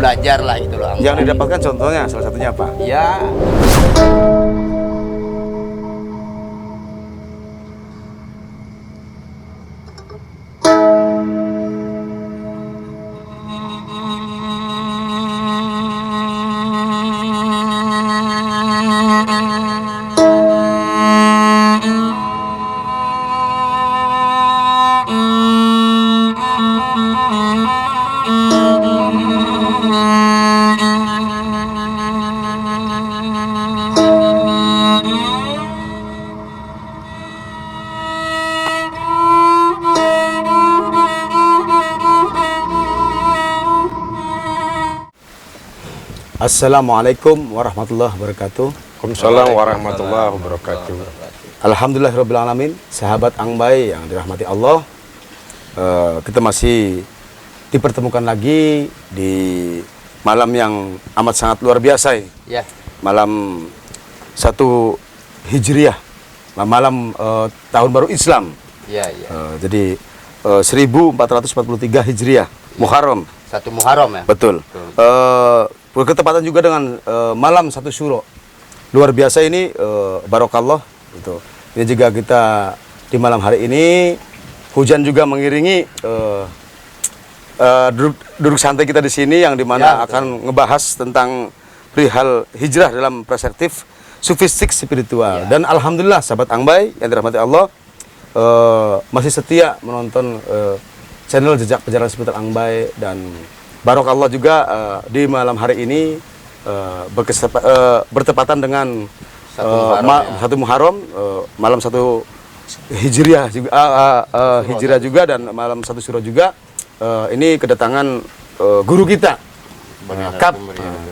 belajar lah gitu loh. Yang didapatkan contohnya salah satunya apa? Ya. Assalamualaikum warahmatullahi wabarakatuh. Waalaikumsalam warahmatullahi wabarakatuh. Alhamdulillahirrabbilalamin. Sahabat Angbay yang dirahmati Allah, kita masih dipertemukan lagi di malam yang amat sangat luar biasa Ya. Malam 1 Hijriah, malam tahun baru Islam. Ya, ya. Jadi 1443 Hijriah, Muharram. 1 Muharram ya. Betul. Berketepatan juga dengan malam 1 Syuro. Luar biasa ini, barokallah. Gitu. Ini juga kita di malam hari ini hujan juga mengiringi duduk santai kita di sini yang dimana akan ngebahas tentang perihal hijrah dalam perspektif sufistik spiritual. Dan alhamdulillah sahabat Angbay yang dirahmati Allah masih setia menonton channel Jejak Perjalanan Spiritual Angbay, dan barokallah juga di malam hari ini bertepatan dengan 1 Muharram, malam 1 Hijriah juga, Hijriah juga, dan malam 1 Syuro juga. Ini kedatangan guru kita, Kap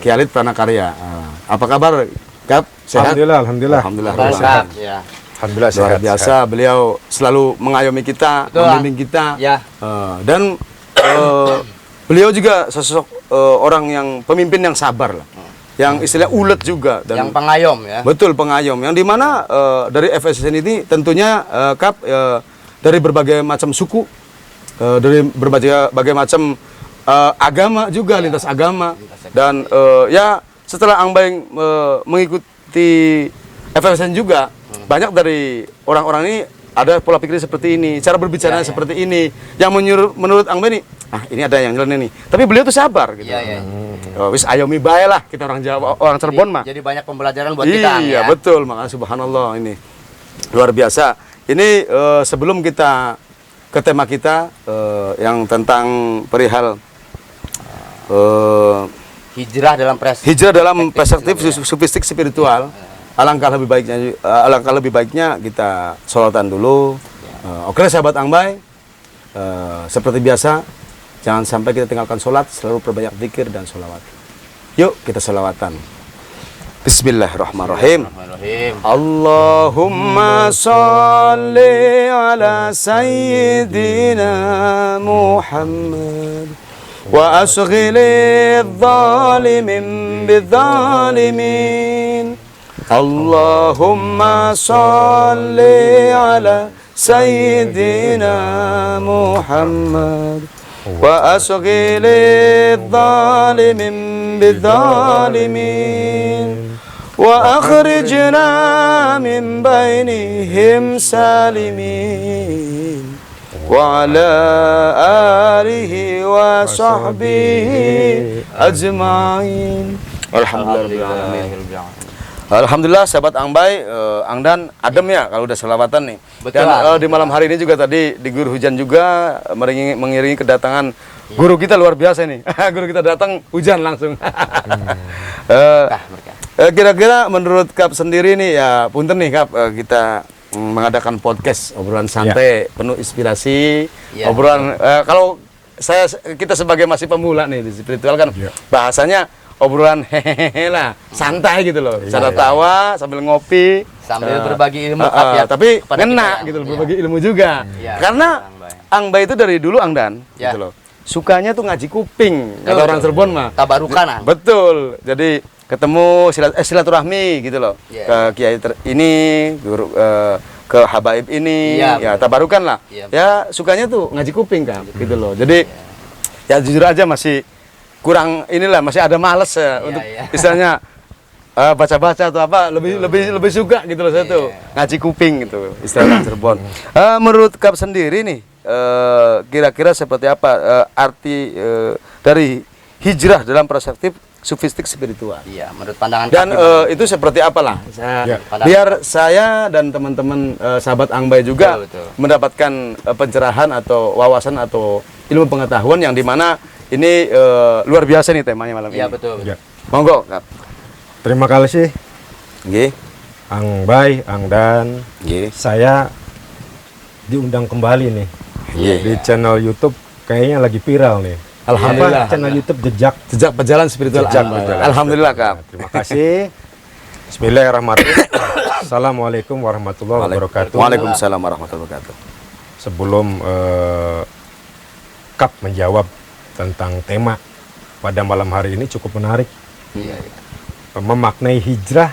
Kiai Halid Pranakarya. Apa kabar, Kap? Sehat? Alhamdulillah. Alhamdulillah. Sehat, ya. Alhamdulillah Luar sehat. biasa, beliau selalu mengayomi kita, membimbing kita. Ya. Dan beliau juga sosok orang yang pemimpin yang sabar lah, yang istilah ulet juga, dan Yang pengayom ya. betul pengayom, yang dimana dari FSSN ini tentunya Kap, dari berbagai macam suku, dari berbagai macam agama juga, lintas agama, dan ya setelah Angbay mengikuti FSSN juga, banyak dari orang-orang ini ada pola pikir seperti ini, cara berbicara seperti ini, yang menurut Angbay nih, ini ada yang jalan nih. Tapi beliau tuh sabar gitu. Iya, iya. Wis ayomi bae lah, kita orang Jawa, orang Cirebon mah. Jadi banyak pembelajaran buat kita. Iya, Ya. betul. Makanya subhanallah, ini luar biasa. Ini sebelum kita ke tema kita yang tentang perihal Hijrah dalam hijrah dalam perspektif sufistik spiritual. Alangkah lebih baiknya kita sholatan dulu. Oke, sahabat Angbay, seperti biasa, jangan sampai kita tinggalkan sholat, selalu perbanyak zikir dan sholawat. Yuk kita sholawatan. Bismillahirrahmanirrahim. Allahumma sholli ala sayyidina Muhammad wa asghili adh-dhalimin bidh-dhalimin. Allahumma sholli ala sayyidina Muhammad wa asghili adh-dhalimin bidh-dhalimin wa akhrijna min bainihim salimin wa ala alihi wa sahbihi ajma'in. Alhamdulillah sahabat Angbay, Angdan adem ya kalau udah selawatan nih. Betul. Dan di malam hari ini juga tadi diguyur hujan juga, mengiringi kedatangan guru kita luar biasa nih. Guru kita datang hujan langsung. Kira-kira menurut Kap sendiri nih, ya punten nih Kap, kita mengadakan podcast obrolan santai penuh inspirasi, obrolan kalau kita sebagai masih pemula nih di spiritual kan bahasanya obrolan hehehe lah, santai gitu loh, cara tawa sambil ngopi, sambil berbagi ilmu tapi ngena gitu loh, berbagi ilmu juga. Karena Angbay itu dari dulu Angdan gitu loh, sukanya tuh ngaji kuping, kata orang Cirebon mah. Tabarukan. Betul. Jadi ketemu silaturahmi gitu loh, ke kiai ini, guru, ke habaib ini, ya tabarukan lah. Ya sukanya tuh ngaji kuping kan, gitu loh. Jadi ya jujur aja masih kurang inilah, masih ada males ya untuk iya. istilahnya baca-baca atau apa, lebih suka gitu loh saya tuh ngaji kuping gitu istilah Cirebon. Menurut Kap sendiri nih, kira-kira seperti apa arti dari hijrah dalam perspektif sufistik spiritual? Iya, menurut pandangan Dan Kap itu seperti apalah? Ya. Biar saya dan teman-teman sahabat Angbay juga Betul. mendapatkan pencerahan atau wawasan atau ilmu pengetahuan yang dimana ini luar biasa nih temanya malam Iya, ini. betul. Ya. Monggo, Kap. Terima kasih Nggih. Angbay, Angdan. Nggih. Saya diundang kembali nih Iya. di channel YouTube, kayaknya lagi viral nih. Alhamdulillah. Apa? Channel YouTube Jejak. Sejak berjalan spiritual Jejak Angbay. berjalan. Alhamdulillah, Kap. Terima kasih. Bismillahirrahmanirrahim. Assalamualaikum warahmatullahi wabarakatuh. Waalaikumsalam warahmatullahi wabarakatuh. Sebelum Kap menjawab tentang tema pada malam hari ini cukup menarik. Iya, iya. Memaknai hijrah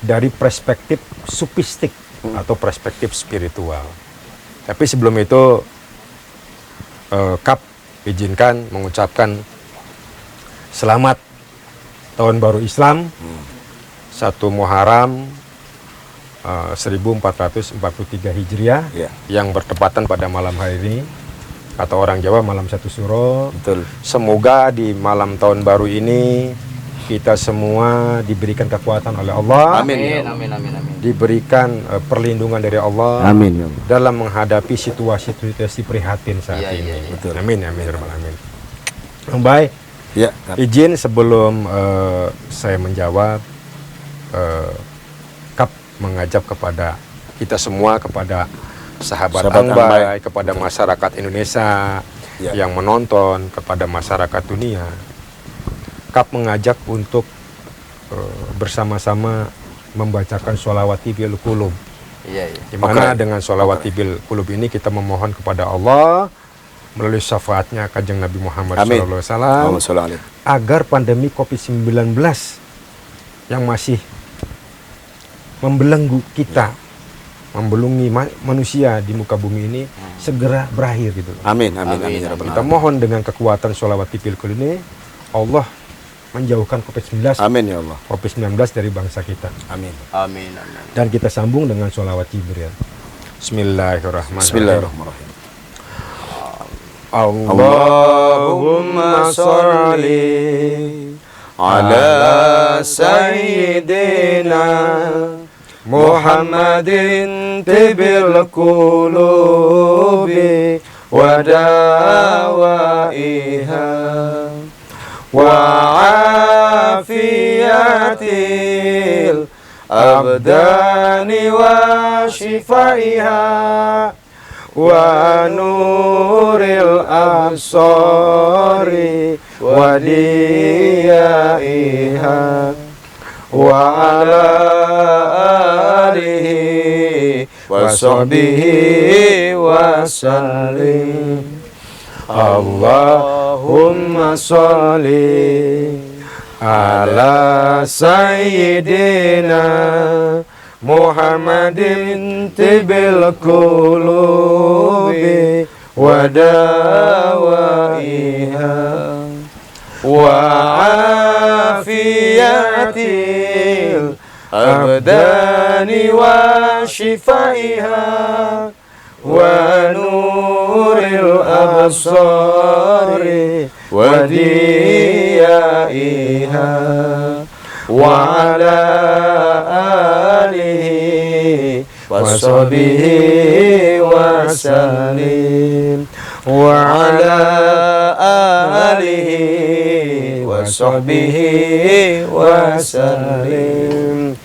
dari perspektif sufistik atau perspektif spiritual. Tapi sebelum itu, Kap izinkan mengucapkan selamat Tahun Baru Islam 1 Muharram 1443 Hijriah Iya. yang bertepatan pada malam hari ini, atau orang Jawa malam 1 Suro. Betul. Semoga di malam Tahun Baru ini kita semua diberikan kekuatan oleh Allah, Amin. Amin, amin, amin, amin. diberikan perlindungan dari Allah Amin ya Allah. dalam menghadapi situasi prihatin saat Iya, ini. iya, iya. Betul. Amin, amin, ya rabbal alamin. Baik, Ya, Kap. izin sebelum saya menjawab, Kap mengajak kepada kita semua, kepada sahabat Sahabat Angbay, Angbay. kepada masyarakat Indonesia Ya. yang menonton, kepada masyarakat dunia. Kap mengajak untuk bersama-sama membacakan sholawati bil qulub. Iya, iya. Di mana Oke. dengan sholawati bil qulub ini kita memohon kepada Allah melalui syafaatnya Kanjeng Nabi Muhammad Amin. SAW Allahumma sholli alaihi. agar pandemi COVID-19 yang masih membelenggu kita, membelungi manusia di muka bumi ini segera berakhir gitu. Amin, amin, amin, Amin, ya rabbal Kita alamin. mohon dengan kekuatan sholawati bil qulub ini Allah menjauhkan COVID-19 Amin ya Allah. dari bangsa kita. Amin. Amin, amin. Dan kita sambung dengan sholawat Jibril. Bismillahirrahmanirrahim. Bismillahirrahmanirrahim. Allahumma sholli ala sayyidina Muhammadin tibil qulubi wa dawaiha wa afiyatil abdani wa shifaiha wa nuril absari wa diyaiha wa ala alihi wa sahbihi wa sallim. Allahumma sholli ala sayyidina Muhammadin tibil qulubi wa dawaiha wa afiyatil abdani wa shifaiha wa nuril absari wa diyaiha wa ala alihi wa sahbihi wa sallim wa ala alihi wa sahbihi wa sallim.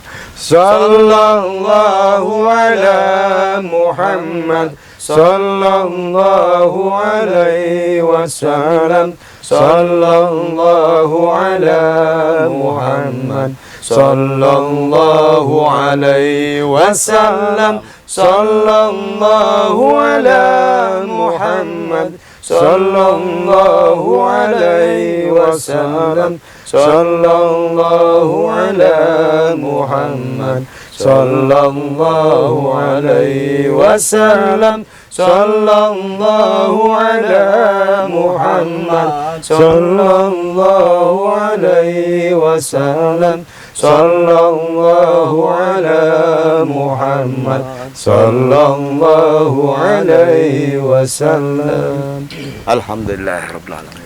Sallallahu ala Muhammad sallallahu alaihi wasallam. Sallallahu ala Muhammad sallallahu alaihi wasallam. Sallallahu ala Muhammad sallallahu alaihi wasallam. Sallallahu ala Muhammad sallallahu alaihi wasallam, sallallahu ala Muhammad, sallallahu alaihi wasallam, sallallahu ala Muhammad, sallallahu alaihi wasallam. Alhamdulillahirabbil alamin.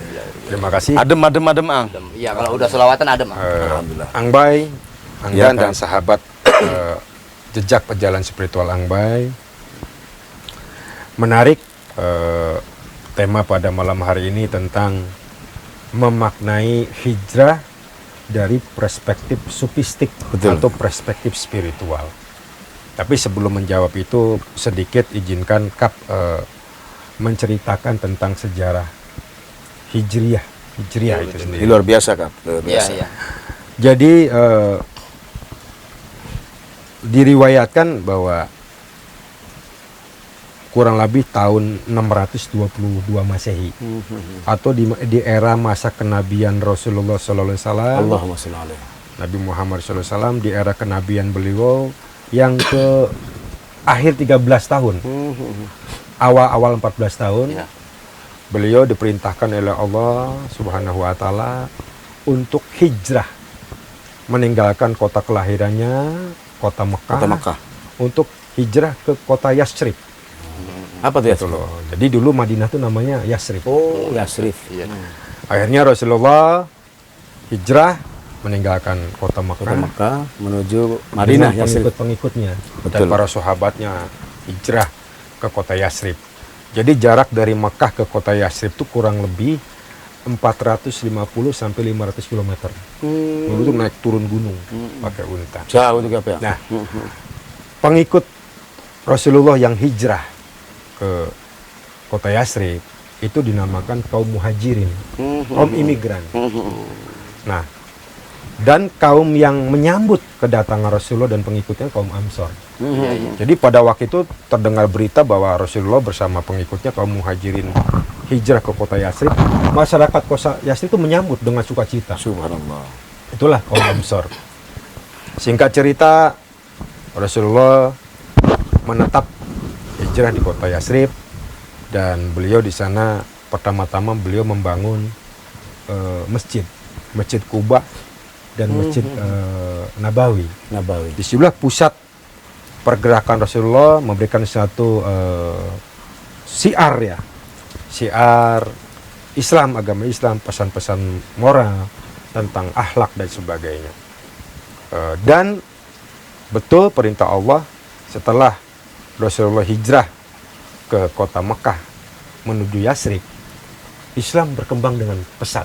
Terima kasih. Adem ang. Iya, kalau udah selawatan adem. Alhamdulillah. Angbay, Ya, Anggan dan Kang. sahabat jejak pejalan spiritual Angbay. Menarik tema pada malam hari ini tentang memaknai hijrah dari perspektif sufistik. Betul. Atau perspektif spiritual. Tapi sebelum menjawab itu sedikit izinkan Kap menceritakan tentang sejarah hijriah itu sendiri. Ini luar biasa, Kak. Luar Iya, biasa. iya. Jadi diriwayatkan bahwa kurang lebih tahun 622 Masehi atau di era masa kenabian Rasulullah Sallallahu Alaihi Wasallam, Allahumma shalli alaihi. Nabi Muhammad Sallallahu Alaihi Wasallam di era kenabian beliau yang ke akhir 13 tahun, awal 14 tahun, Iya. beliau diperintahkan oleh Allah Subhanahu Wa Taala untuk hijrah, meninggalkan kota kelahirannya, kota Mekah, Kota Mekah. untuk hijrah ke kota Yasrib. Apa tuh ya? Gitu loh. Jadi dulu Madinah tuh namanya Yasrib. Oh, Yasrib. Iya. Akhirnya Rasulullah hijrah meninggalkan kota Mekah, Kota Mekah menuju Madinah, dengan Yasrib. pengikut-pengikutnya dan Betul. para sahabatnya hijrah ke kota Yasrib. Jadi jarak dari Mekah ke kota Yasrib itu kurang lebih 450 sampai 500 km. Dulu tuh naik turun gunung pakai unta. Jauh juga, Pak. Nah, pengikut Rasulullah yang hijrah ke kota Yasrib itu dinamakan kaum muhajirin, kaum imigran. Nah, dan kaum yang menyambut kedatangan Rasulullah dan pengikutnya kaum Ansor. Jadi pada waktu itu terdengar berita bahwa Rasulullah bersama pengikutnya kaum muhajirin hijrah ke kota Yasrib. Masyarakat kota Yasrib itu menyambut dengan sukacita. Subhanallah. Itulah kaum Ansor. Singkat cerita, Rasulullah menetap hijrah di kota Yasrib dan beliau di sana pertama-tama beliau membangun masjid Kuba dan masjid Nabawi. Nabawi. Di sebelah pusat pergerakan Rasulullah memberikan satu syiar Islam, agama Islam, pesan-pesan moral tentang akhlak dan sebagainya. Dan betul perintah Allah setelah Rasulullah hijrah ke kota Mekah menuju Yasrib, Islam berkembang dengan pesat.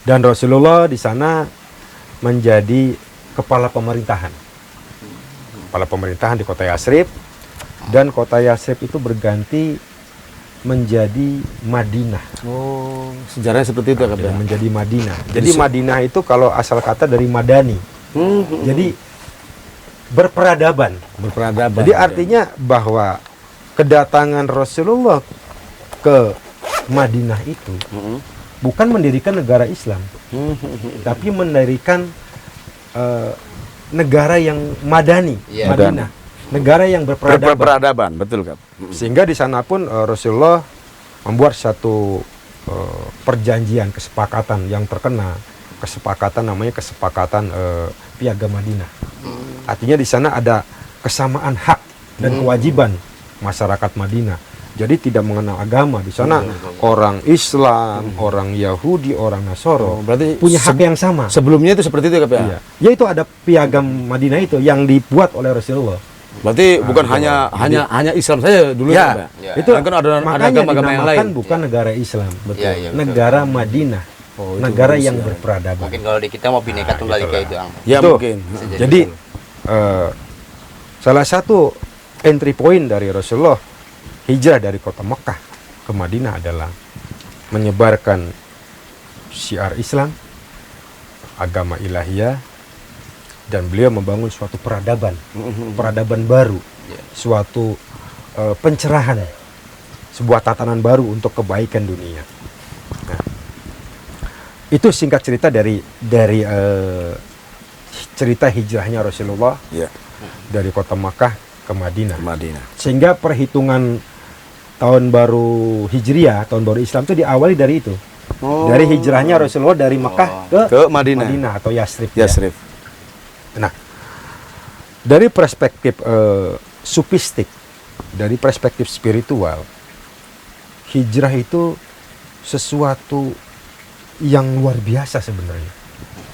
Dan Rasulullah di sana menjadi kepala pemerintahan di kota Yasrib, dan kota Yasrib itu berganti menjadi Madinah. Oh, sejarahnya seperti itu, Kak. Ya, menjadi Madinah. Jadi Madinah itu kalau asal kata dari Madani. Jadi berperadaban. Berperadaban. Jadi artinya bahwa kedatangan Rasulullah ke Madinah itu bukan mendirikan negara Islam, tapi mendirikan negara yang madani, Iya. Madinah, negara yang berperadaban. berperadaban, betul, Kak. Sehingga di sana pun Rasulullah membuat satu perjanjian kesepakatan yang terkenal, namanya kesepakatan Piagam Madinah. Artinya di sana ada kesamaan hak dan kewajiban masyarakat Madinah. Jadi tidak mengenal agama. Di sana orang Islam, orang Yahudi, orang Nasoro Berarti punya hak yang sama. sebelumnya itu seperti itu, Kak. Iya. Yaitu ada Piagam Madinah itu yang dibuat oleh Rasulullah. Berarti bukan hanya Islam saja dulu, Ya, Kak. Ya. itu Kan ada makanya agama-agama yang dinamakan lain. bukan negara Islam, Iya, iya, betul. negara Madinah, Oh, itu negara bagus yang ya. berperadaban. Mungkin kalau di kita mau Bhinneka Tunggal Ika itu, Ang. Ya, Itu. mungkin. Jadi salah satu entry point dari Rasulullah hijrah dari kota Mekah ke Madinah adalah menyebarkan syiar Islam, agama ilahiyah, dan beliau membangun suatu peradaban baru, suatu pencerahan, sebuah tatanan baru untuk kebaikan dunia. Nah, itu singkat cerita dari cerita hijrahnya Rasulullah Ya, dari kota Makkah ke Madinah. Madinah. Sehingga perhitungan tahun baru Hijriah, tahun baru Islam itu diawali dari itu. Oh. Dari hijrahnya Rasulullah dari Makkah Ke Madinah. atau Yasrib. Ya. Yasrib. Nah, dari perspektif sufistik, dari perspektif spiritual, hijrah itu sesuatu yang luar biasa sebenarnya.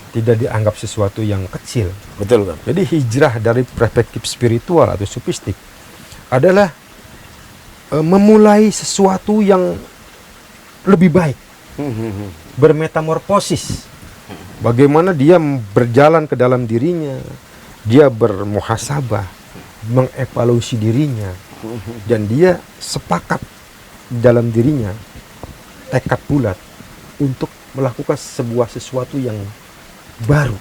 Tidak dianggap sesuatu yang kecil. Betul, Kak. Jadi hijrah dari perspektif spiritual atau sufistik adalah memulai sesuatu yang lebih baik, bermetamorfosis. Bagaimana dia berjalan ke dalam dirinya, dia bermuhasabah, mengevaluasi dirinya, dan dia sepakat dalam dirinya, tekad bulat untuk melakukan sesuatu yang baru,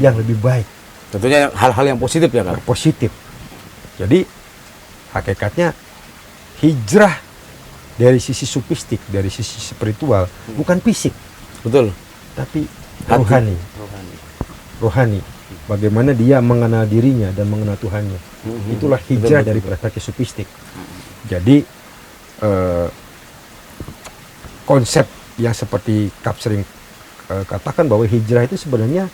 yang lebih baik, Tentunya hal-hal yang positif ya, Kak. positif. Jadi hakikatnya hijrah dari sisi sufistik, dari sisi spiritual, bukan fisik, Betul. tapi Hati. rohani. Rohani. Bagaimana dia mengenal dirinya dan mengenal Tuhannya. Itulah hijrah dari perspektif sufistik. Jadi konsep yang seperti Kap sering katakan bahwa hijrah itu sebenarnya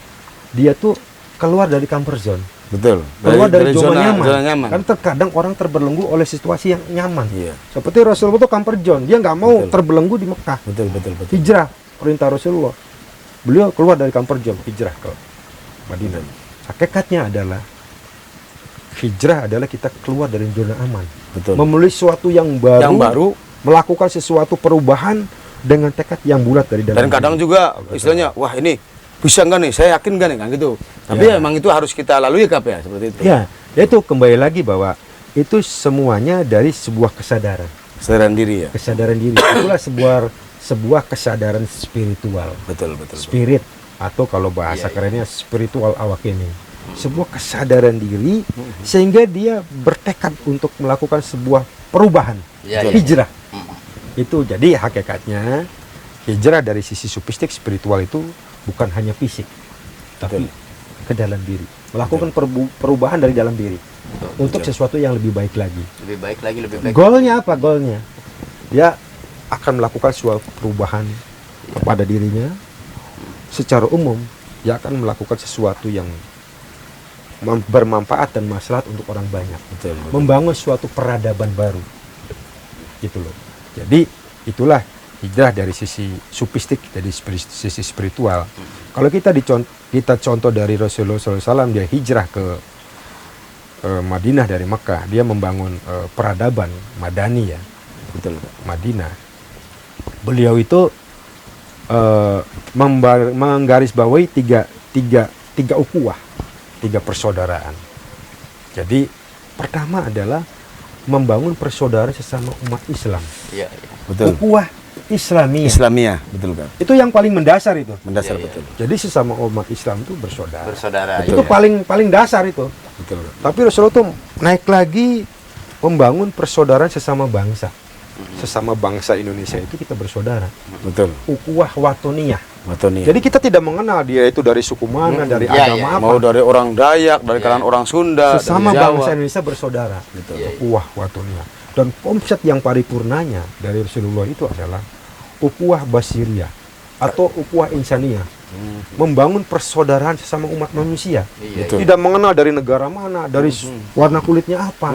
dia tuh keluar dari comfort zone, Betul. keluar dari zona zona nyaman. nyaman. Kan terkadang orang terbelenggu oleh situasi yang nyaman. Iya. Seperti Rasulullah itu comfort zone, dia nggak mau Betul. terbelenggu di Mekah. Betul. Hijrah, perintah Rasulullah. Beliau keluar dari comfort zone, hijrah ke Madinah. Hakikatnya adalah hijrah adalah kita keluar dari zona aman, Betul. memulai sesuatu yang baru, Yang baru. melakukan sesuatu perubahan dengan tekad yang bulat dari dalam Dan kadang diri. juga istilahnya, wah ini bisa nggak nih, saya yakin nggak nih, kan gitu. Tapi Ya. emang itu harus kita lalui, Kap, ya, seperti itu. Ya, itu kembali lagi bahwa itu semuanya dari sebuah kesadaran, Kesadaran diri ya. kesadaran diri. Itulah sebuah kesadaran spiritual, Betul. spirit, atau kalau bahasa kerennya spiritual awakening. Sebuah kesadaran diri sehingga dia bertekad untuk melakukan sebuah perubahan, Iya, iya. hijrah. Itu jadi hakikatnya hijrah dari sisi sufistik spiritual itu bukan hanya fisik, tapi ke dalam diri, melakukan perubahan dari dalam diri untuk sesuatu yang lebih baik lagi. Lebih baik lagi, lebih baik. Goalnya apa? Goalnya dia akan melakukan suatu perubahan kepada dirinya. Secara umum dia akan melakukan sesuatu yang bermanfaat dan maslahat untuk orang banyak. Betul. Membangun suatu peradaban baru, gitu loh. Jadi itulah hijrah dari sisi sufistik, dari sisi spiritual. Kalau kita contoh dari Rasulullah SAW, dia hijrah ke Madinah dari Mekah, dia membangun peradaban Madani ya, Betul. Madinah. Beliau itu menggarisbawahi tiga ukhuwah, tiga persaudaraan. Jadi pertama adalah membangun persaudaraan sesama umat Islam. Iya. Betul. Ukhuwah Islamiyah. Islamiyah, betul, Kap. Itu yang paling mendasar itu. Mendasar, Iya, iya. betul. Jadi sesama umat Islam itu bersaudara. Bersaudara. Itu iya. paling dasar itu. Betul. Tapi Rasulullah tuh naik lagi membangun persaudaraan sesama bangsa. Sesama bangsa Indonesia itu kita bersaudara. Betul. Ukhuwah watoniyah. Watoni. Jadi kita tidak mengenal dia itu dari suku mana, dari Iya, agama iya. apa. mau dari orang Dayak, dari kalangan orang Sunda, Sesama dari Jawa. bangsa Indonesia bersaudara. Betul. Iya, iya. Ukhuwah watoniyah. Dan konsep yang paripurnanya dari Rasulullah itu adalah ukhuwah basiriyah atau ukhuwah insaniyah. Membangun persaudaraan sesama umat manusia. Iya, Betul. Tidak mengenal dari negara mana, dari warna kulitnya apa,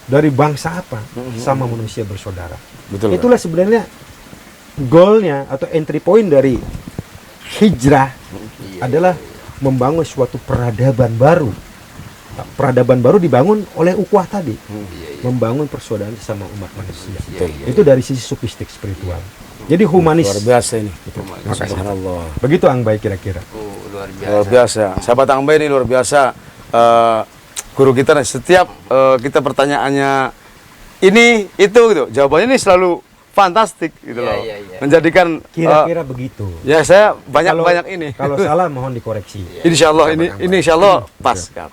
dari bangsa apa, sama manusia bersaudara. Betul. Itulah sebenarnya goalnya atau entry point dari hijrah adalah membangun suatu peradaban baru. Nah, peradaban baru dibangun oleh ukhuwah tadi, membangun persaudaraan sesama umat manusia. Itu dari sisi sufistik spiritual. Jadi humanis. Luar biasa ini. Makasih. Subhanallah. Begitu Ang Bay kira-kira. Luar biasa. Luar biasa. Sahabat Angbai ini luar biasa. Guru kita nih, setiap kita pertanyaannya ini itu gitu, jawabannya ini selalu fantastik gitu Iya, loh. iya, iya. Menjadikan Kira-kira begitu. ya saya banyak ini. Kalau salah mohon dikoreksi. Insya Allah ini insya Allah pas, Kap.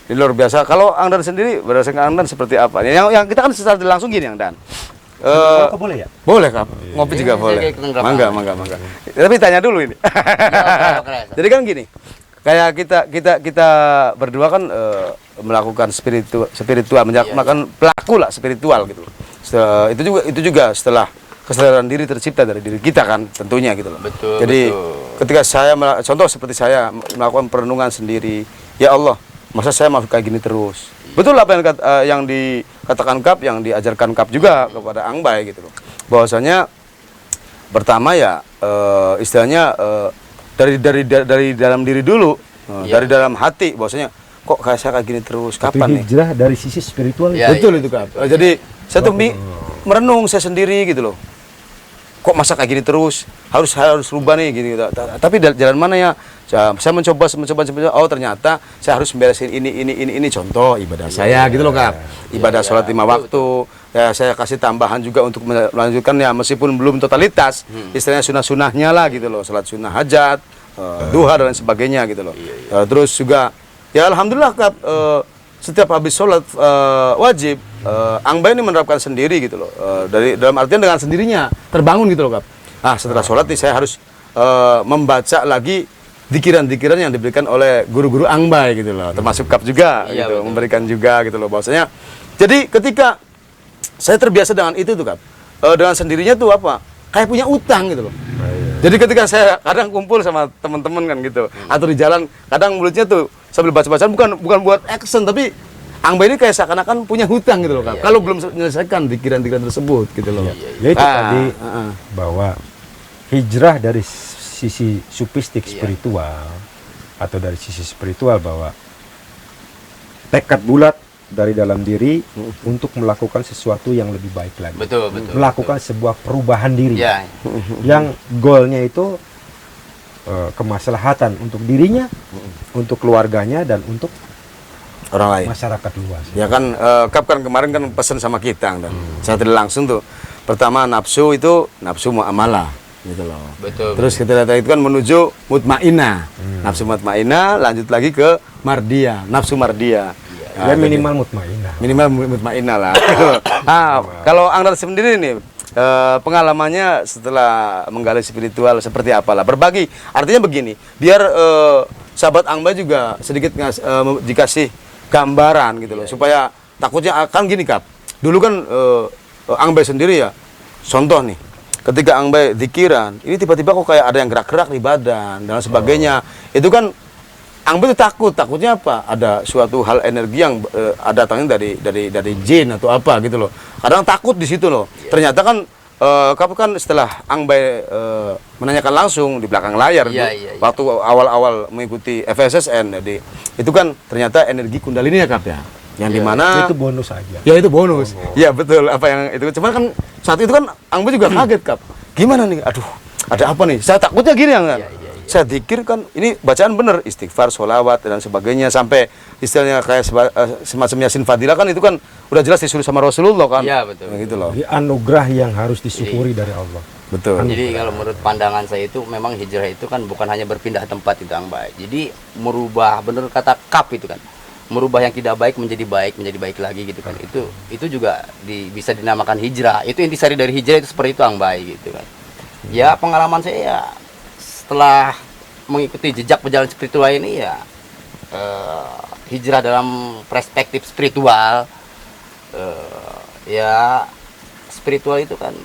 Ini luar biasa. Kalau Angdan sendiri berdasarkan Angdan seperti apa? Yang kita kan secara langsung gini Angdan. Kalau boleh ya? Boleh, Kap. Ngopi juga Iya, boleh. kayak ikut ngerokok. Mangga. Tapi tanya dulu ini. Iya, oke. Jadi kan gini, kayak kita berdua kan melakukan spiritual melakukan pelaku lah spiritual gitu. Itu juga setelah kesadaran diri tercipta dari diri kita kan tentunya gitu loh. Betul. Jadi betul. ketika contoh seperti saya melakukan perenungan sendiri, ya Allah, masa saya masuk kayak gini terus. Betul apa yang dikatakan Kap, yang diajarkan Kap juga kepada Angbay gitu loh. Bahwasanya pertama ya istilahnya dari dalam diri dulu, dari dalam hati, bahwasanya kok kayak saya kayak gini terus, Tapi kapan nih? hijrah dari sisi spiritual. Ya, Betul itu Kap. Jadi saya tuh merenung saya sendiri gitu loh. Kok masa kayak gini terus? Harus rubah nih gini gitu. Tapi jalan mana ya? Saya mencoba. Oh ternyata saya harus memberesin ini contoh ibadah saya gitu loh Kak. Ibadah sholat 5 waktu. Ya, saya kasih tambahan juga untuk melanjutkan ya meskipun belum totalitas. Istilahnya sunnah-sunnahnya lah gitu loh. Sholat sunnah hajat, duha dan sebagainya gitu loh. Terus juga ya alhamdulillah Kak, setiap habis sholat wajib, Angbay ini menerapkan sendiri gitu loh, dalam artian dengan sendirinya terbangun gitu loh Kap. Setelah sholat nih saya harus membaca lagi dikiran-dikiran yang diberikan oleh guru-guru Angbay gitu loh, termasuk Kap juga Iya, gitu, betul. memberikan juga gitu loh bahwasanya. Jadi ketika saya terbiasa dengan itu tuh Kap, dengan sendirinya tuh apa? Kayak punya utang gitu loh. Jadi ketika saya kadang kumpul sama teman-teman kan gitu, atau di jalan kadang mulutnya tuh sambil baca-bacaan bukan buat action tapi Angbay ini kayak seakan-akan punya hutang gitu loh Kak. Kalau belum menyelesaikan pikiran-pikiran tersebut gitu loh. Ya itu tadi bahwa hijrah dari sisi sufistik spiritual atau dari sisi spiritual bahwa tekad bulat dari dalam diri untuk melakukan sesuatu yang lebih baik lagi. Betul. Melakukan sebuah perubahan diri Ya. yang goalnya itu kemaslahatan untuk dirinya, untuk keluarganya dan untuk Orang lain. masyarakat luas. Ya kan Kap kan kemarin kan pesan sama kita dan saya tidak langsung tuh. Pertama nafsu itu nafsu muamalah gitu loh. Betul. Terus kita lihat itu kan menuju mutmainah. Nafsu mutmainah lanjut lagi ke mardia, nafsu mardia. Ya minimal mutmainah. Minimal mutmainah lah. Kalau Angdar sendiri nih pengalamannya setelah menggali spiritual seperti apalah? Berbagi. Artinya begini, biar sahabat Angbay juga sedikit dikasih gambaran gitu loh, supaya takutnya akan gini Kap. Dulu kan Angbay sendiri ya, contoh nih, ketika Angbay dzikiran, ini tiba-tiba kok kayak ada yang gerak-gerak di badan dan sebagainya. Itu kan Angbay itu takutnya apa? Ada suatu hal energi yang datangnya dari jin atau apa gitu loh. Kadang takut di situ loh. Ternyata kan Kap kan setelah Angbay menanyakan langsung di belakang layar waktu awal-awal mengikuti FSSN, jadi itu kan ternyata energi kundalini ya Kap ya, yang dimana Itu bonus aja. ya itu bonus. Ya betul apa yang itu. Cuman kan saat itu kan Angbay juga kaget Kap. Gimana nih? Aduh, ada apa nih? Saya takutnya gini kan. Saya dzikir kan ini bacaan bener, istighfar, sholawat dan sebagainya, sampai istilahnya kayak semacam Yasin Fadilah kan itu kan udah jelas disuruh sama Rasulullah kan. Iya, betul. Gitu loh. Jadi anugerah yang harus disyukuri dari Allah. Betul. Jadi kalau menurut pandangan saya itu memang hijrah itu kan bukan hanya berpindah tempat itu Angbay. Jadi merubah, bener kata Kap itu kan, merubah yang tidak baik menjadi baik lagi gitu kan. Itu juga bisa dinamakan hijrah. Itu intisari dari hijrah itu seperti itu Angbay gitu kan. Ya pengalaman saya ya setelah mengikuti jejak perjalanan spiritual ini ya hijrah dalam perspektif spiritual, ya spiritual itu kan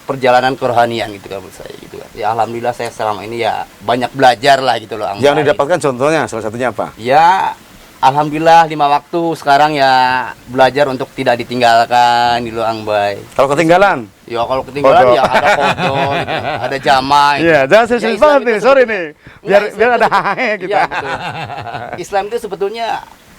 perjalanan kerohanian gitu kan menurut saya gitu kan. Ya alhamdulillah saya selama ini ya banyak belajar lah gitu loh Angbay. Yang didapatkan contohnya salah satunya apa? Ya alhamdulillah 5 waktu sekarang ya belajar untuk tidak ditinggalkan gitu loh Angbay. Kalau ketinggalan? Ya kalau ketinggalan ya ada foto gitu, ada jamaah. Iya, jangan serius banget nih, sorry nih. Biar ada hahe gitu. Iya, betul. Islam itu sebetulnya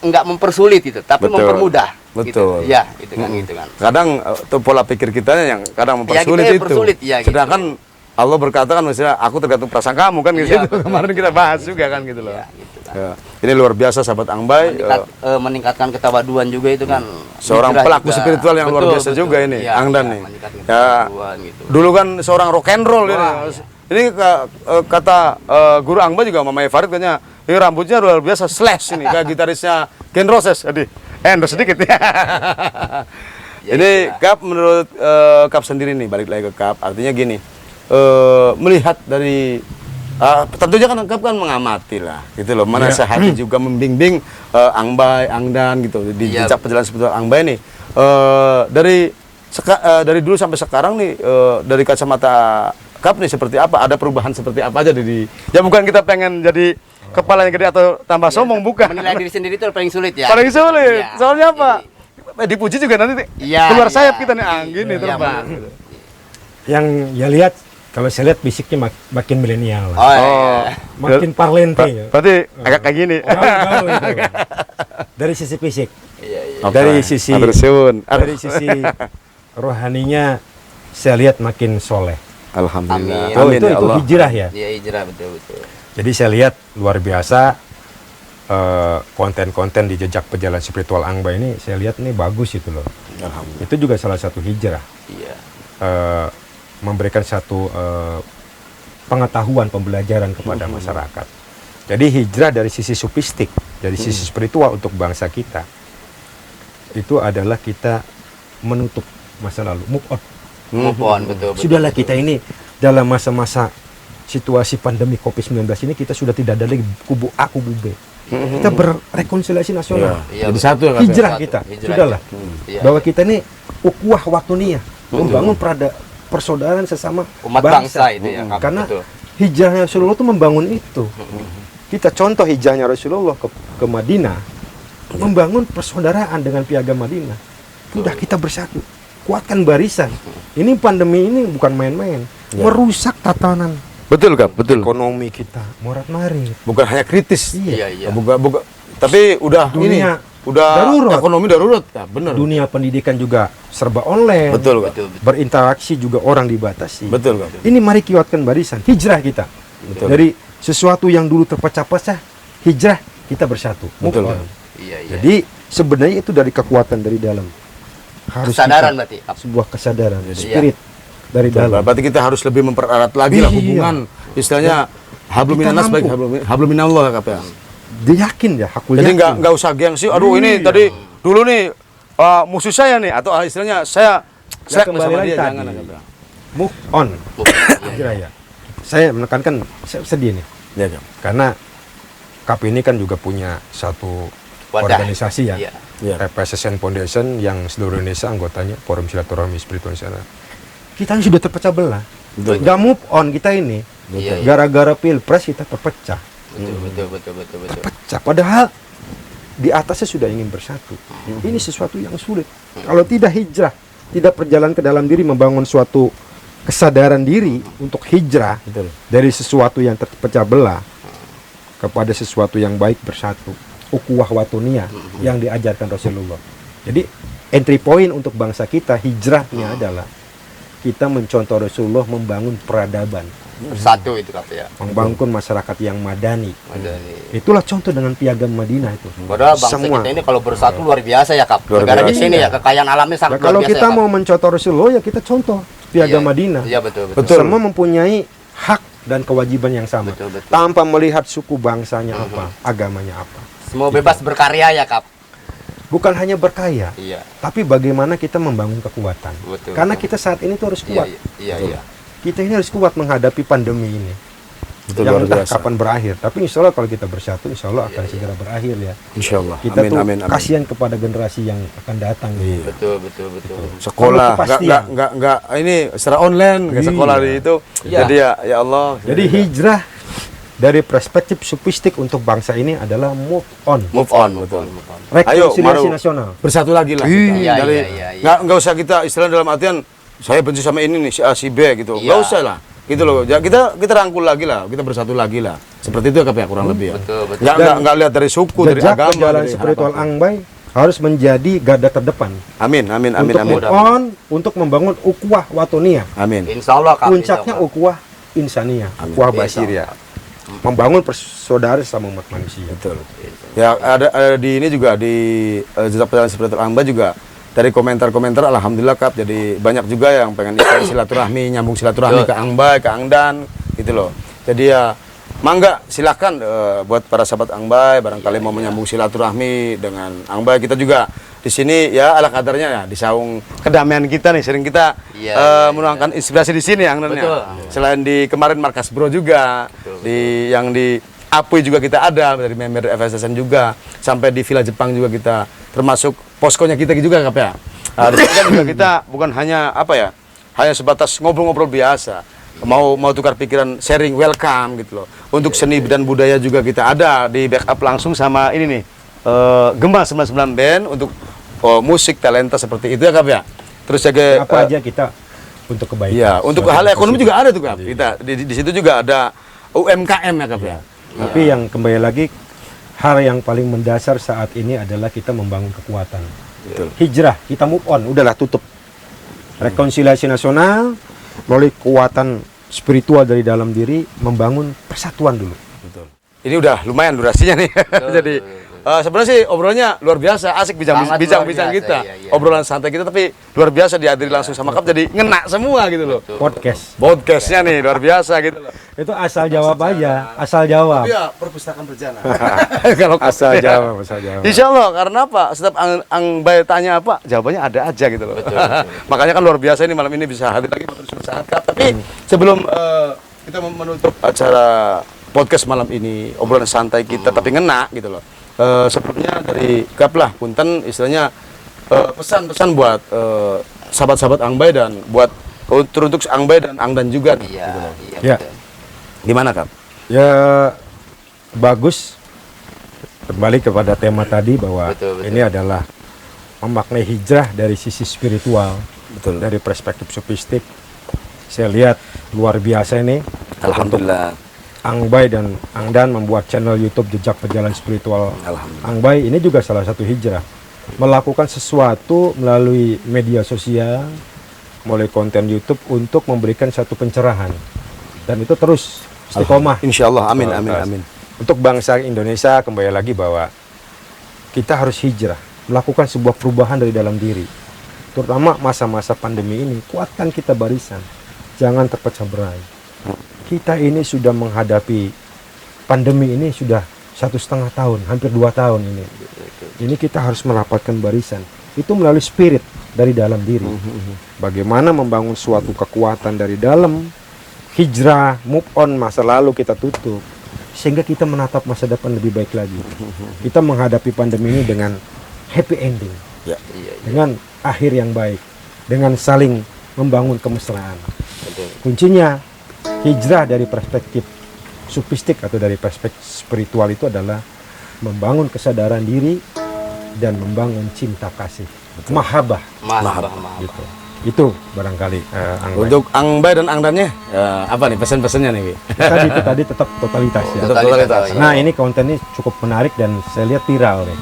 enggak mempersulit itu, tapi Betul. mempermudah. Betul. Gitu. Ya, gitu kan. Kadang tuh pola pikir kita yang kadang Ya, mempersulit kita yang itu. persulit, ya, gitu. Sedangkan Allah berkata kan misalnya aku tergantung perasaan kamu kan gitu. Iya, betul. Kemarin kita bahas juga kan gitu loh. Iya, gitu kan. Ya. Ini luar biasa sahabat Angbay. Meningkatkan ketawaduan juga itu kan. Seorang hijrah pelaku juga. spiritual yang luar biasa juga ini, Ya, Angdan ya, nih. meningkatkan Ya, ketawaduan gitu. dulu kan seorang rock and roll ini. Wah, iya. Ini kata guru Angbay juga Mama Farid katanya, ini rambutnya luar biasa slash ini kayak gitarisnya Ken Roses. Aduh, endorse sedikit ya. Ya, Ini Kap menurut Kap sendiri nih, balik lagi ke Kap. Artinya gini, melihat dari tentunya kan Kap kan mengamati lah, gitu loh. Menasehati juga membimbing Angbai, Angdan gitu di jejak perjalanan spiritual Angbai nih. Dari dulu sampai sekarang nih, dari kacamata Kap nih seperti apa? Ada perubahan seperti apa aja di? Ya bukan kita pengen jadi kepala yang gede atau tambah sombong, bukan. Menilai diri sendiri itu paling sulit ya. Paling sulit. Iya. Soalnya apa? Dipuji juga nanti keluar sayap kita nih, gini Iya, terbang. Bang. Yang ya lihat, kalau saya lihat fisiknya makin milenial lah. Oh, iya. Makin parlente ya. Berarti agak kayak gini. Gaul itu. Dari sisi fisik, Iya, iya. dari sisi dari sisi rohaninya saya lihat makin soleh. Alhamdulillah. Amin. Itu hijrah ya. Iya, hijrah betul. Jadi saya lihat luar biasa konten-konten di jejak perjalanan spiritual Angba ini, saya lihat ini bagus itu loh. Alhamdulillah. Itu juga salah satu hijrah. Iya. Memberikan satu pengetahuan, pembelajaran kepada masyarakat. Jadi hijrah dari sisi sufistik, dari sisi spiritual untuk bangsa kita, itu adalah kita menutup masa lalu, move on. Move on, betul. Sudahlah, kita ini dalam masa-masa situasi pandemi COVID-19 ini, kita sudah tidak ada lagi kubu A, kubu B. Kita berrekonsiliasi nasional. Iya, Jadi betul. satu ya, Kap, ya? Hijrah Satu. kita, Hijrah sudahlah. Iya, Bahwa kita ini ukhuwah watoniyah, membangun persaudaraan sesama umat bangsa itu ya, Kap, Karena betul. hijrahnya Rasulullah itu membangun itu. Kita contoh hijrahnya Rasulullah ke Madinah, membangun persaudaraan dengan piagam Madinah. Sudah, kita bersatu, kuatkan barisan. Ini pandemi ini bukan main-main, merusak tatanan Betul, Kap, betul. ekonomi kita, morat-marit. Bukan hanya kritis. Iya, iya. Bukan, tapi udah Dunia udah darurat. ekonomi darurat. Ya, benar. Dunia pendidikan juga serba online. Betul, Kap. Betul. Berinteraksi juga orang dibatasi. Betul, Kap. Ini mari kuatkan barisan, hijrah kita. Betul. Dari sesuatu yang dulu terpecah-pecah, hijrah kita bersatu. Move Betul, on. Kap. Iya, iya. Jadi sebenarnya itu dari kekuatan dari dalam. Harus Kesadaran kita- berarti, Kap. sebuah kesadaran, Iya. spirit dari Betul, dalam. berarti kita harus lebih mempererat lagi lah Iya. hubungan, istilahnya hablum Kita minanas baik mampu. hablum minallah, Kap, ya. Dia yakin ya, hakul Jadi yakin. nggak usah gengsi. Aduh, ini Iya. tadi dulu nih musuh saya nih, atau istilahnya saya kembali sama lagi dia, tadi. jangan, Kap, ya. Move on. Iya, Kira ya. Saya menekankan, saya sedih nih, Iya, Kap. karena KAP ini kan juga punya satu Wadah. organisasi ya. Iya. Iya. FSSN Foundation yang seluruh Indonesia anggotanya, Forum Silaturahmi Spiritual Indonesia. Kita ini sudah terpecah belah. Betul. Nggak move on kita ini. Iya, iya. Gara-gara pilpres kita terpecah. Betul. Pecah. Padahal di atasnya sudah ingin bersatu. Ini sesuatu yang sulit. Kalau tidak hijrah, tidak berjalan ke dalam diri, membangun suatu kesadaran diri untuk hijrah Betul. dari sesuatu yang terpecah belah kepada sesuatu yang baik, bersatu. Ukhuwah watoniyah yang diajarkan Rasulullah. Jadi entry point untuk bangsa kita, hijrahnya adalah kita mencontoh Rasulullah membangun peradaban, Bersatu itu, Kap, ya. membangun masyarakat yang madani. Ada nih. Itulah contoh dengan piagam Madinah itu. Padahal bangsa Semua. kita ini kalau bersatu luar biasa ya, Kap. Luar Negara di biasa. sini ya, kekayaan alamnya Nah, sangat luar kalau biasa. kita ya, Kap. mau mencontoh Rasulullah, ya kita contoh piagam Iya, Madinah. Iya, betul. Betul. Semua mempunyai hak dan kewajiban yang sama, Betul. tanpa melihat suku bangsanya apa, agamanya apa. Semua bebas berkarya ya, Kap. Bukan hanya berkaya, Iya. tapi bagaimana kita membangun kekuatan. Betul. Karena kita saat ini tuh harus Iya, kuat. iya. Kita ini harus kuat menghadapi pandemi ini. Betul, yang luar entah biasa. kapan berakhir. Tapi insya Allah kalau kita bersatu, insya Allah akan segera berakhir ya. Insya Allah. Kita Amin, tuh amin, amin. kasihan kepada generasi yang akan datang. Iya. Betul. Sekolah Perlu kepastian. nggak ini secara online, nggak Iya. sekolah di itu. Iya. Jadi ya Allah. Jadi hijrah dari perspektif sufistik untuk bangsa ini adalah move on. move on, betul. Rekonsiliasi Maru. nasional. Bersatu lagi lah. Iya, Dari iya. nggak usah kita istilah dalam artian saya benci sama ini nih si A si B gitu. Iya. Nggak usah lah. Gitu loh. Ya, kita rangkul lagi lah, kita bersatu lagi lah. Seperti itu ya, Kap, ya, kurang lebih ya. Betul. Nggak lihat dari suku, dari Jejak agama, perjalanan dari spiritual harapan. Angbai harus menjadi garda terdepan Amin, amin, amin, untuk amin. move on, untuk membangun ukhuwah watoniyah. Amin. Insya Allah, Kap. Puncaknya ukhuwah insaniyah, ukhuwah basiriyah. Membangun persaudaraan sama umat manusia. Betul. Ya ada di ini juga di jejak perjalanan spiritual Angbai juga dari komentar-komentar alhamdulillah, Kap, jadi banyak juga yang pengen istilah silaturahmi, nyambung silaturahmi ke Angbai, ke Angdan gitu loh. Jadi ya Mangga silakan buat para sahabat Angbay barangkali mau menyambung silaturahmi dengan Angbay. Kita juga di sini ya ala kadarnya ya di saung kedamaian kita nih sering kita menuangkan inspirasi di sini Ang Nan, ya. Selain di kemarin markas Bro juga di yang di Apui juga kita ada dari member FSSN juga sampai di Villa Jepang juga kita termasuk poskonya kita juga Kap ya. Di sini kan juga kita bukan hanya apa ya hanya sebatas ngobrol-ngobrol biasa. Mau tukar pikiran, sharing, welcome gitu loh. Untuk seni dan budaya juga kita ada di backup langsung sama ini nih Gema 99 Band untuk musik talenta seperti itu ya Kap ya. Terus juga apa aja kita untuk kebaikan. Iya, untuk hal ekonomi juga ada tuh Kap. Kita di situ juga ada UMKM ya Kap ya. Tapi yang kembali lagi hal yang paling mendasar saat ini adalah kita membangun kekuatan. Betul. Hijrah, kita move on, udahlah tutup. Rekonsiliasi nasional melalui kekuatan spiritual dari dalam diri membangun persatuan dulu. Betul. Ini udah lumayan durasinya nih. Jadi sebenarnya sih obrolannya luar biasa, asik bincang-bincang kita. Iya. Obrolan santai kita tapi luar biasa dihadiri langsung sama Kap jadi ngena semua gitu loh. Podcastnya nih luar biasa gitu loh. Itu asal jawab aja, asal jawab. Iya, perpustakaan berjalan. Kalau asal jawab. Insya Allah, karena apa? Setiap Angbay tanya apa, jawabannya ada aja gitu loh. Betul. Makanya kan luar biasa ini malam ini bisa hadir lagi saat Kap. Tapi sebelum kita menutup acara podcast malam ini, obrolan santai kita tapi ngena gitu loh. Sebelumnya dari Kap lah, punten istilahnya pesan-pesan buat sahabat-sahabat Angbay dan buat teruntuk Angbay dan Angdan juga. Iya, Gitu loh. Ya. betul. Gimana Kap? Ya bagus. Kembali kepada tema tadi bahwa Betul. ini adalah memaknai hijrah dari sisi spiritual, Betul. dari perspektif sofistik. Saya lihat luar biasa ini. Alhamdulillah. Angbay dan Angdan membuat channel YouTube Jejak Perjalanan Spiritual. Alhamdulillah. Angbay ini juga salah satu hijrah. Melakukan sesuatu melalui media sosial, melalui konten YouTube untuk memberikan satu pencerahan. Dan itu terus istiqomah. Insya Allah, amin, amin, Terus. amin. Untuk bangsa Indonesia kembali lagi bahwa kita harus hijrah, melakukan sebuah perubahan dari dalam diri. Terutama masa-masa pandemi ini, kuatkan kita barisan. Jangan terpecah berai. Kita ini sudah menghadapi pandemi ini sudah 1,5 tahun, hampir 2 tahun ini. Ini kita harus merapatkan barisan. Itu melalui spirit dari dalam diri. Bagaimana membangun suatu kekuatan dari dalam, hijrah, move on masa lalu kita tutup. Sehingga kita menatap masa depan lebih baik lagi. Kita menghadapi pandemi ini dengan happy ending. Ya. Iya. Dengan akhir yang baik. Dengan saling membangun kemesraan. Betul. Kuncinya hijrah dari perspektif sufistik atau dari perspektif spiritual itu adalah membangun kesadaran diri dan membangun cinta kasih, mahabbah. Mahabbah. Gitu. Itu barangkali Angbay. Untuk Angbay dan Angdannya apa nih pesan-pesannya nih? Itu tadi tetap totalitas ya. Tetap totalitas. Nah ini konten ini cukup menarik dan saya lihat viral nih.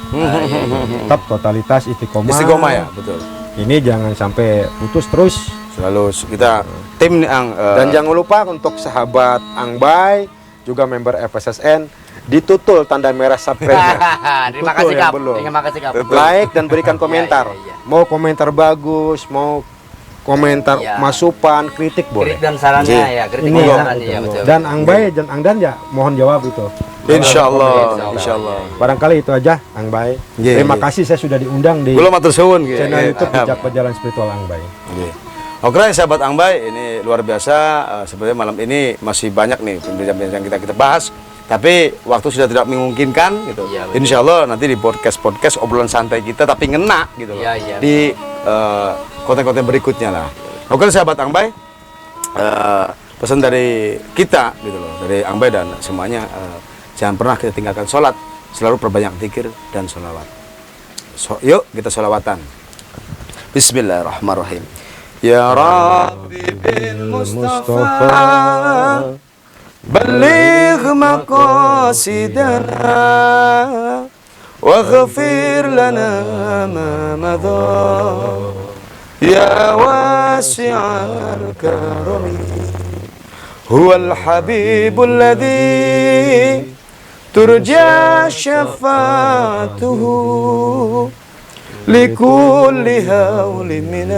Tetap totalitas Istiqomah ya, betul. Ini jangan sampai putus terus. Selalu kita tim nih Ang. Dan jangan lupa untuk sahabat Angbay juga member FSSN ditutul tanda merah subscribe-nya. Terima Tutul kasih yang Kap. belum. Terima kasih Kap. Like dan berikan komentar. Iya. Mau komentar bagus, mau komentar Iya. masukan, kritik boleh. Kritik dan sarannya ya, kritik Ini dan ya, sarannya ya, betul. dan Angbay dan Angdan ya mohon jawab itu. Insya Allah, Insya insya Allah. Barangkali itu aja Angbay. Iya, Terima iya. kasih saya sudah diundang di Belum atur suwun gitu. channel Iya. YouTube Jejak Perjalanan Spiritual Angbay. Iya. Oke sahabat Angbay, ini luar biasa. Sebenarnya malam ini masih banyak nih pembicaraan kita bahas. Tapi waktu sudah tidak memungkinkan gitu. Iya, betul. Insya Allah nanti di podcast obrolan santai kita tapi ngena gitu loh. Iya, iya. Di konten-konten berikutnya lah. Oke sahabat Angbay, pesan dari kita gitu loh, dari Angbay dan semuanya, jangan pernah kita tinggalkan sholat, selalu perbanyak zikir dan sholawat. Yuk kita sholawatan. Bismillahirrahmanirrahim. Ya Rabbi bil Mustafa بلغ مقاصدنا واغفر لنا ما مضى يا واسع الكرم هو الحبيب الذي ترجى شفاعته لكل هول من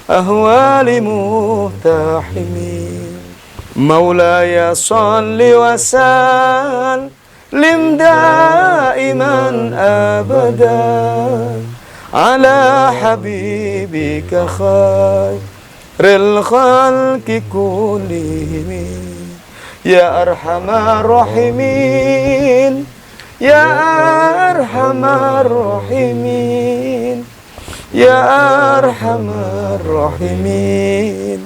الأهوال متحمين مولاي صل وسلم دائما أبدا على حبيبك خير الخلق كلهم يا أرحم الراحمين يا أرحم الراحمين يا أرحم الراحمين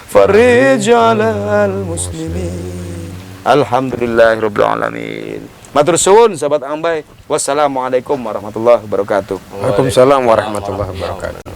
فرج على المسلمين. Alhamdulillahirrabbilalamin. Matur suwun sahabat Ambai. Wassalamualaikum warahmatullahi wabarakatuh. Waalaikumsalam warahmatullahi wabarakatuh.